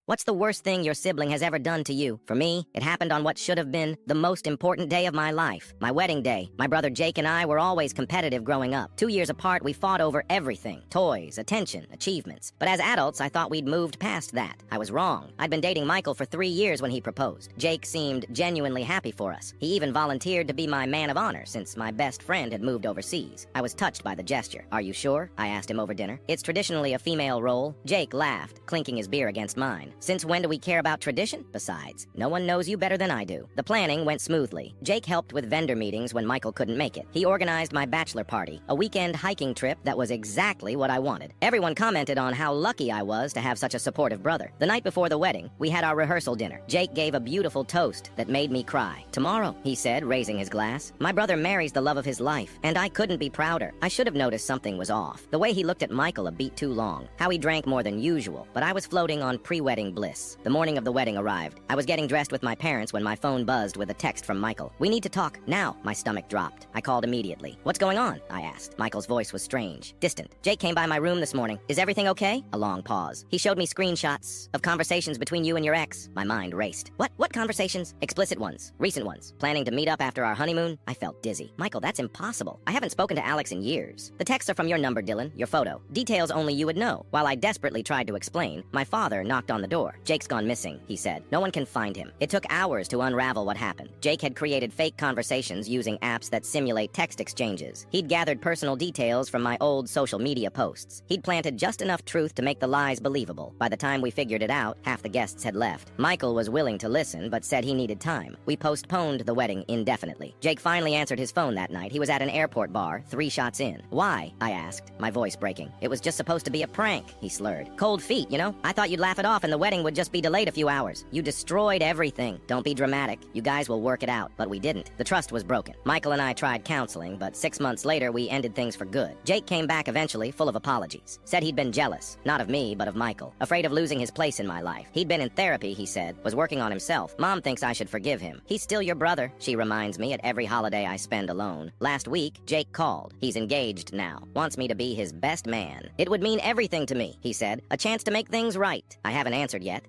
What's the worst thing your sibling has ever done to you? For me, it happened on what should have been the most important day of my life, my wedding day. My brother Jake and I were always competitive growing up. 2 years apart, we fought over everything. Toys, attention, achievements. But as adults, I thought we'd moved past that. I was wrong. I'd been dating Michael for 3 years when he proposed. Jake seemed genuinely happy for us. He even volunteered to be my man of honor since my best friend had moved overseas. I was touched by the gesture. "Are you sure?" I asked him over dinner. "It's traditionally a female role." Jake laughed, clinking his beer against mine. "Since when do we care about tradition? Besides, no one knows you better than I do." The planning went smoothly. Jake helped with vendor meetings when Michael couldn't make it. He organized my bachelor party, a weekend hiking trip that was exactly what I wanted. Everyone commented on how lucky I was to have such a supportive brother. The night before the wedding, we had our rehearsal dinner. Jake gave a beautiful toast that made me cry. "Tomorrow," he said, raising his glass, "my brother marries the love of his life, and I couldn't be prouder." I should have noticed something was off. The way he looked at Michael a beat too long, how he drank more than usual, but I was floating on pre-wedding bliss. The morning of the wedding arrived. I was getting dressed with my parents when my phone buzzed with a text from Michael. "We need to talk, now." My stomach dropped. I called immediately. "What's going on?" I asked. Michael's voice was strange, distant. "Jake came by my room this morning. Is everything okay?" A long pause. "He showed me screenshots of conversations between you and your ex." My mind raced. What conversations?" "Explicit ones. Recent ones. Planning to meet up after our honeymoon." I felt dizzy. "Michael, that's impossible. I haven't spoken to Alex in years." "The texts are from your number, Dylan. Your photo. Details only you would know." While I desperately tried to explain, my father knocked on the door. "Jake's gone missing," he said. "No one can find him." It took hours to unravel what happened. Jake had created fake conversations using apps that simulate text exchanges. He'd gathered personal details from my old social media posts. He'd planted just enough truth to make the lies believable. By the time we figured it out, half the guests had left. Michael was willing to listen, but said he needed time. We postponed the wedding indefinitely. Jake finally answered his phone that night. He was at an airport bar, 3 shots in. "Why?" I asked, my voice breaking. "It was just supposed to be a prank," he slurred. "Cold feet, you know? I thought you'd laugh it off and the wedding would just be delayed a few hours. You destroyed everything." "Don't be dramatic. You guys will work it out." But we didn't. The trust was broken. Michael and I tried counseling, but 6 months later we ended things for good. Jake came back eventually, full of apologies. Said he'd been jealous. Not of me, but of Michael. Afraid of losing his place in my life. He'd been in therapy, he said. Was working on himself. "Mom thinks I should forgive him. He's still your brother," she reminds me at every holiday I spend alone. Last week, Jake called. He's engaged now. Wants me to be his best man. "It would mean everything to me," he said. "A chance to make things right." I haven't answered yet.